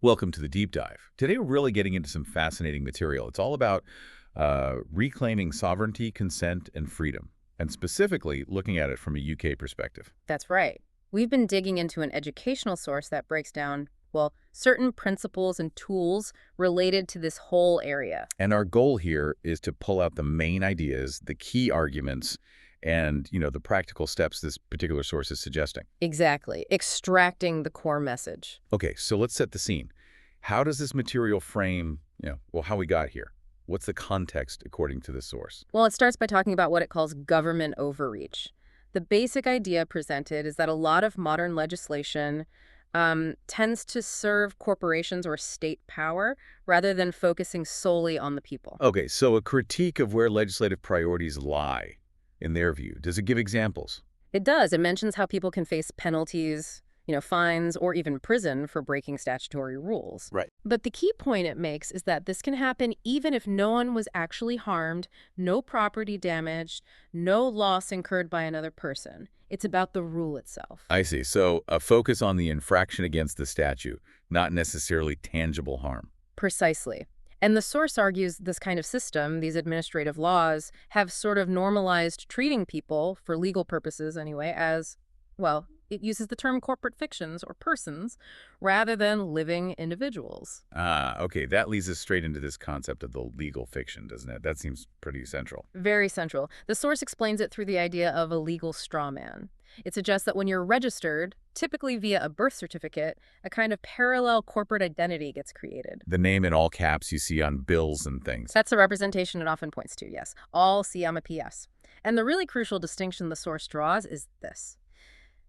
Welcome to the deep dive. Today we're really getting into some fascinating material. It's all about reclaiming sovereignty, consent, and freedom, and specifically looking at it from a UK perspective. That's right. We've been digging into an educational source that breaks down, well, certain principles and tools related to this whole area. And our goal here is to pull out the main ideas, the key arguments, and the practical steps this particular source is suggesting. Exactly. Extracting the core message. Okay, so let's set the scene. How does this material frame, how we got here? What's the context according to this source? Well, it starts by talking about what it calls government overreach. The basic idea presented is that a lot of modern legislation tends to serve corporations or state power rather than focusing solely on the people. Okay, so a critique of where legislative priorities lie, in their view. Does it give examples? It does. It mentions how people can face penalties, fines, or even prison for breaking statutory rules. Right. But the key point it makes is that this can happen even if no one was actually harmed, no property damaged, no loss incurred by another person. It's about the rule itself. I see. So a focus on the infraction against the statute, not necessarily tangible harm. Precisely. And the source argues this kind of system, these administrative laws, have sort of normalized treating people, for legal purposes anyway, as, well, it uses the term corporate fictions or persons rather than living individuals. Okay, that leads us straight into this concept of the legal fiction, doesn't it? That seems pretty central. Very central. The source explains it through the idea of a legal straw man. It suggests that when you're registered, typically via a birth certificate, a kind of parallel corporate identity gets created. The name in all caps you see on bills and things. That's the representation it often points to, yes. All see on a PS. And the really crucial distinction the source draws is this.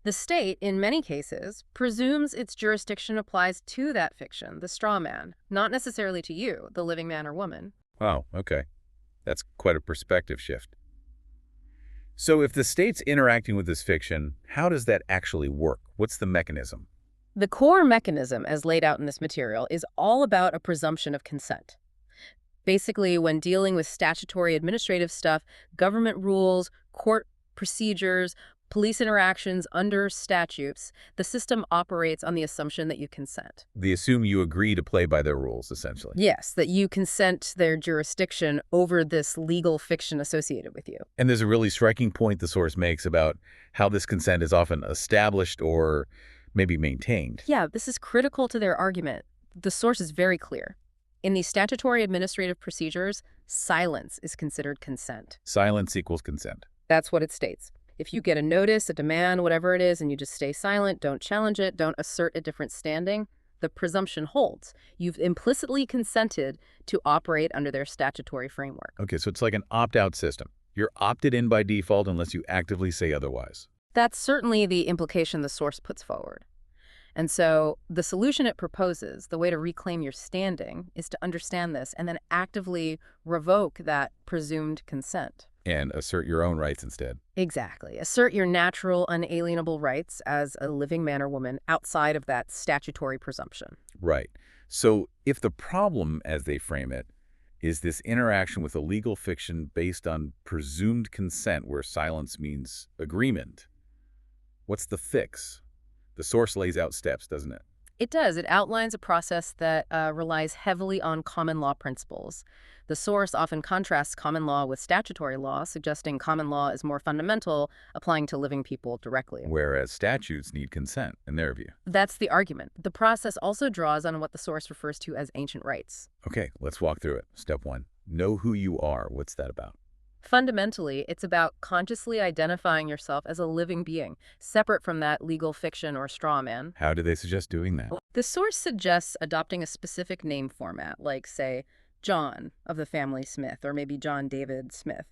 The state, in many cases, presumes its jurisdiction applies to that fiction, the straw man, not necessarily to you, the living man or woman. Oh, okay. That's quite a perspective shift. So if the state's interacting with this fiction, how does that actually work? What's the mechanism? The core mechanism, as laid out in this material, is all about a presumption of consent. Basically, when dealing with statutory administrative stuff, government rules, court procedures, police interactions under statutes, the system operates on the assumption that you consent. They assume you agree to play by their rules, essentially. Yes, that you consent to their jurisdiction over this legal fiction associated with you. And there's a really striking point the source makes about how this consent is often established or maybe maintained. Yeah, this is critical to their argument. The source is very clear. In these statutory administrative procedures, silence is considered consent. Silence equals consent. That's what it states. If you get a notice, a demand, whatever it is, and you just stay silent, don't challenge it, don't assert a different standing, the presumption holds. You've implicitly consented to operate under their statutory framework. Okay, so it's like an opt-out system. You're opted in by default unless you actively say otherwise. That's certainly the implication the source puts forward. And so the solution it proposes, the way to reclaim your standing, is to understand this and then actively revoke that presumed consent. And assert your own rights instead. Exactly. Assert your natural, unalienable rights as a living man or woman outside of that statutory presumption. Right. So if the problem, as they frame it, is this interaction with a legal fiction based on presumed consent where silence means agreement, what's the fix? The source lays out steps, doesn't it? It does. It outlines a process that relies heavily on common law principles. The source often contrasts common law with statutory law, suggesting common law is more fundamental, applying to living people directly. Whereas statutes need consent, in their view. That's the argument. The process also draws on what the source refers to as ancient rights. Okay, let's walk through it. Step 1. Know who you are. What's that about? Fundamentally, it's about consciously identifying yourself as a living being, separate from that legal fiction or straw man. How do they suggest doing that? The source suggests adopting a specific name format, like, say, John of the family Smith, or maybe John David Smith.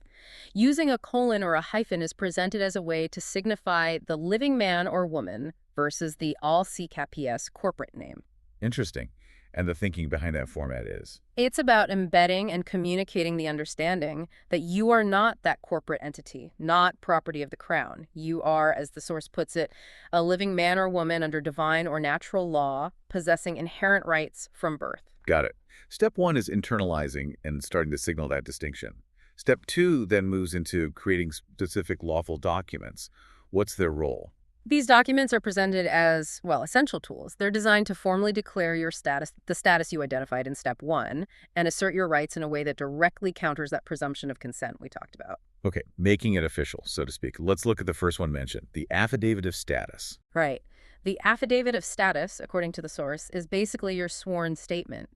Using a colon or a hyphen is presented as a way to signify the living man or woman versus the all CKPS corporate name. Interesting. And the thinking behind that format is? It's about embedding and communicating the understanding that you are not that corporate entity, not property of the crown. You are, as the source puts it, a living man or woman under divine or natural law, possessing inherent rights from birth. Got it. Step 1 is internalizing and starting to signal that distinction. Step 2 then moves into creating specific lawful documents. What's their role? These documents are presented as, well, essential tools. They're designed to formally declare your status, the status you identified in step 1, and assert your rights in a way that directly counters that presumption of consent we talked about. Okay, making it official, so to speak. Let's look at the first one mentioned, the Affidavit of Status. Right. The Affidavit of Status, according to the source, is basically your sworn statement.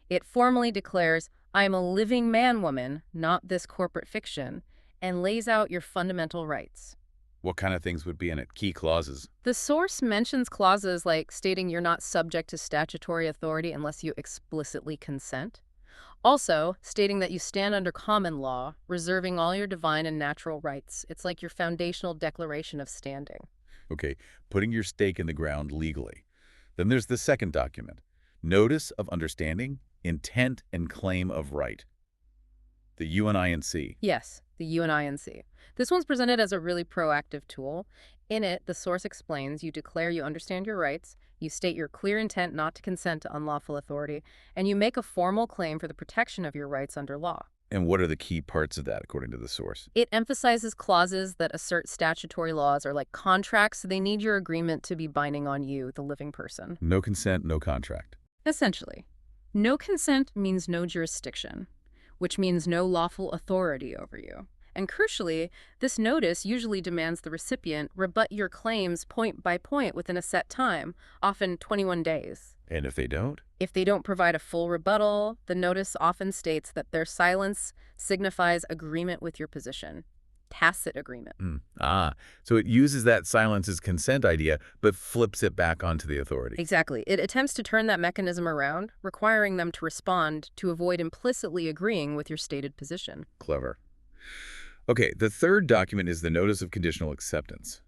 It formally declares, I am a living man-woman, not this corporate fiction, and lays out your fundamental rights. What kind of things would be in it? Key clauses. The source mentions clauses like stating you're not subject to statutory authority unless you explicitly consent. Also, stating that you stand under common law, reserving all your divine and natural rights. It's like your foundational declaration of standing. Okay, putting your stake in the ground legally. Then there's the second document, Notice of Understanding, Intent and Claim of Right. The UNINC. Yes, the UNINC. This one's presented as a really proactive tool. In it, the source explains you declare you understand your rights, you state your clear intent not to consent to unlawful authority, and you make a formal claim for the protection of your rights under law. And what are the key parts of that, according to the source? It emphasizes clauses that assert statutory laws are like contracts, so they need your agreement to be binding on you, the living person. No consent, no contract. Essentially, no consent means no jurisdiction, which means no lawful authority over you. And crucially, this notice usually demands the recipient rebut your claims point by point within a set time, often 21 days. And if they don't? If they don't provide a full rebuttal, the notice often states that their silence signifies agreement with your position. Tacit agreement. So it uses that silence as consent idea, but flips it back onto the authority. Exactly. It attempts to turn that mechanism around, requiring them to respond to avoid implicitly agreeing with your stated position. Clever. Okay, the third document is the Notice of Conditional Acceptance.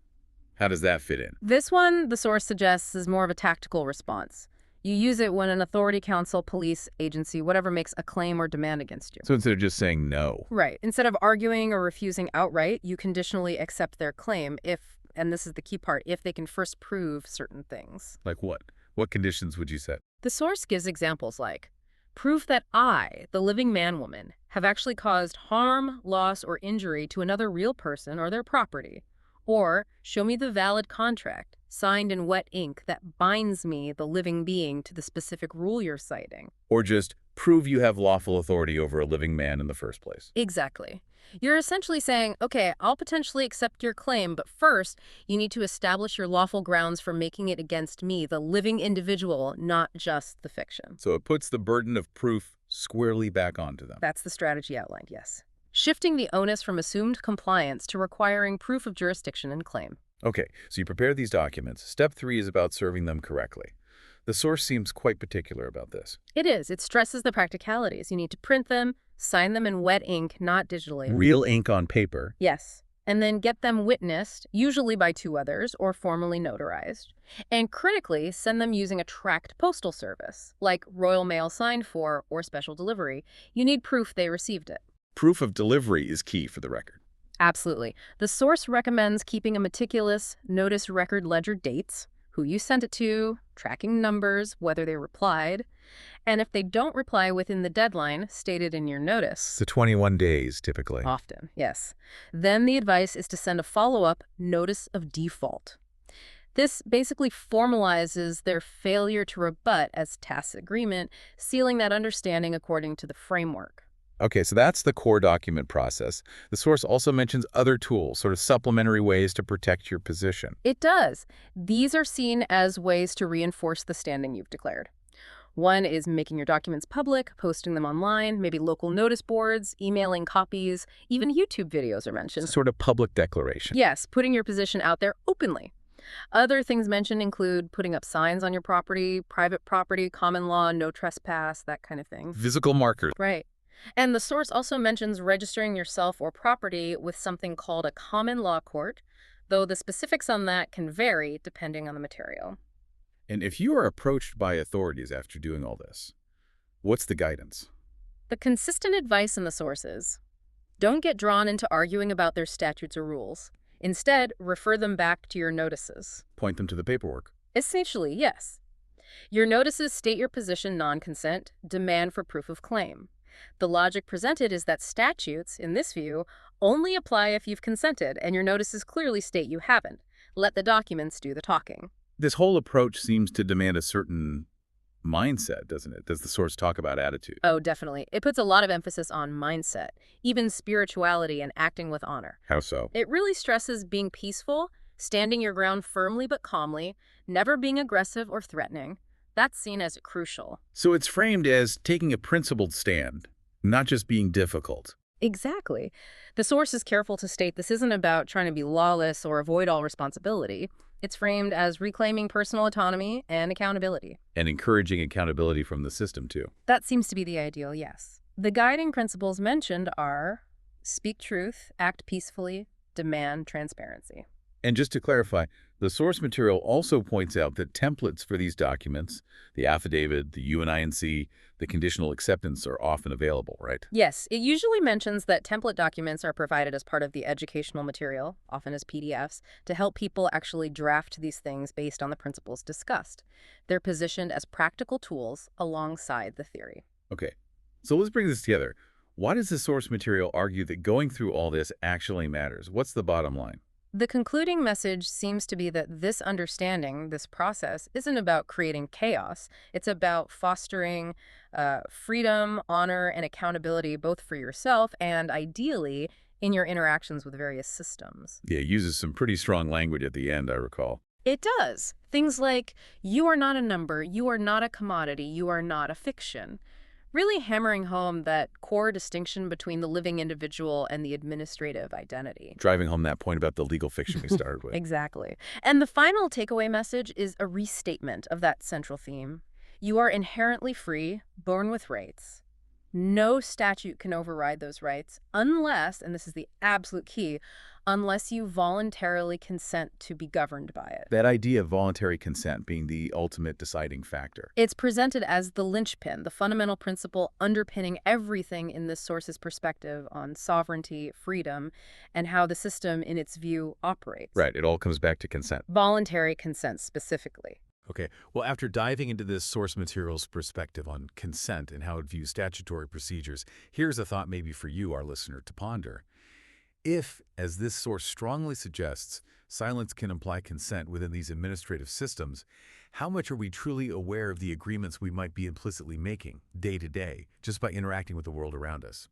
How does that fit in? This one, the source suggests, is more of a tactical response. You use it when an authority, council, police, agency, whatever makes a claim or demand against you. So instead of just saying no. Right. Instead of arguing or refusing outright, you conditionally accept their claim if, and this is the key part, if they can first prove certain things. Like what? What conditions would you set? The source gives examples like, proof that I, the living man-woman, have actually caused harm, loss, or injury to another real person or their property. Or, show me the valid contract, signed in wet ink, that binds me, the living being, to the specific rule you're citing. Or just prove you have lawful authority over a living man in the first place. Exactly. You're essentially saying, okay, I'll potentially accept your claim, but first, you need to establish your lawful grounds for making it against me, the living individual, not just the fiction. So it puts the burden of proof squarely back onto them. That's the strategy outlined, yes. Shifting the onus from assumed compliance to requiring proof of jurisdiction and claim. Okay, so you prepare these documents. Step 3 is about serving them correctly. The source seems quite particular about this. It is. It stresses the practicalities. You need to print them, sign them in wet ink, not digitally. Real ink on paper. Yes. And then get them witnessed, usually by 2 others, or formally notarized. And critically, send them using a tracked postal service, like Royal Mail signed for or special delivery. You need proof they received it. Proof of delivery is key for the record. Absolutely. The source recommends keeping a meticulous notice record ledger dates, who you sent it to, tracking numbers, whether they replied, and if they don't reply within the deadline stated in your notice. So 21 days, typically. Often, yes. Then the advice is to send a follow-up notice of default. This basically formalizes their failure to rebut as tacit agreement, sealing that understanding according to the framework. Okay, so that's the core document process. The source also mentions other tools, sort of supplementary ways to protect your position. It does. These are seen as ways to reinforce the standing you've declared. One is making your documents public, posting them online, maybe local notice boards, emailing copies, even YouTube videos are mentioned. Sort of public declaration. Yes, putting your position out there openly. Other things mentioned include putting up signs on your property, private property, common law, no trespass, that kind of thing. Physical markers. Right. And the source also mentions registering yourself or property with something called a common law court, though the specifics on that can vary depending on the material. And if you are approached by authorities after doing all this, what's the guidance? The consistent advice in the source is, don't get drawn into arguing about their statutes or rules. Instead, refer them back to your notices. Point them to the paperwork. Essentially, yes. Your notices state your position non-consent, demand for proof of claim. The logic presented is that statutes, in this view, only apply if you've consented, and your notices clearly state you haven't. Let the documents do the talking. This whole approach seems to demand a certain mindset, doesn't it? Does the source talk about attitude? Oh, definitely. It puts a lot of emphasis on mindset, even spirituality and acting with honor. How so? It really stresses being peaceful, standing your ground firmly but calmly, never being aggressive or threatening. That's seen as crucial. So it's framed as taking a principled stand, not just being difficult. Exactly. The source is careful to state this isn't about trying to be lawless or avoid all responsibility. It's framed as reclaiming personal autonomy and accountability. And encouraging accountability from the system, too. That seems to be the ideal, yes. The guiding principles mentioned are speak truth, act peacefully, demand transparency. And just to clarify, the source material also points out that templates for these documents, the affidavit, the UNINC, the conditional acceptance are often available, right? Yes, it usually mentions that template documents are provided as part of the educational material, often as PDFs, to help people actually draft these things based on the principles discussed. They're positioned as practical tools alongside the theory. Okay, so let's bring this together. Why does the source material argue that going through all this actually matters? What's the bottom line? The concluding message seems to be that this understanding, this process, isn't about creating chaos. It's about fostering freedom, honor, and accountability both for yourself and, ideally, in your interactions with various systems. Yeah, it uses some pretty strong language at the end, I recall. It does. Things like, you are not a number, you are not a commodity, you are not a fiction. Really hammering home that core distinction between the living individual and the administrative identity. Driving home that point about the legal fiction we started with. Exactly. And the final takeaway message is a restatement of that central theme. You are inherently free, born with rights. No statute can override those rights unless, and this is the absolute key, unless you voluntarily consent to be governed by it. That idea of voluntary consent being the ultimate deciding factor. It's presented as the linchpin, the fundamental principle underpinning everything in this source's perspective on sovereignty, freedom, and how the system, in its view, operates. Right, it all comes back to consent. Voluntary consent specifically. Okay, well, after diving into this source material's perspective on consent and how it views statutory procedures, here's a thought maybe for you, our listener, to ponder. If, as this source strongly suggests, silence can imply consent within these administrative systems, how much are we truly aware of the agreements we might be implicitly making day to day just by interacting with the world around us?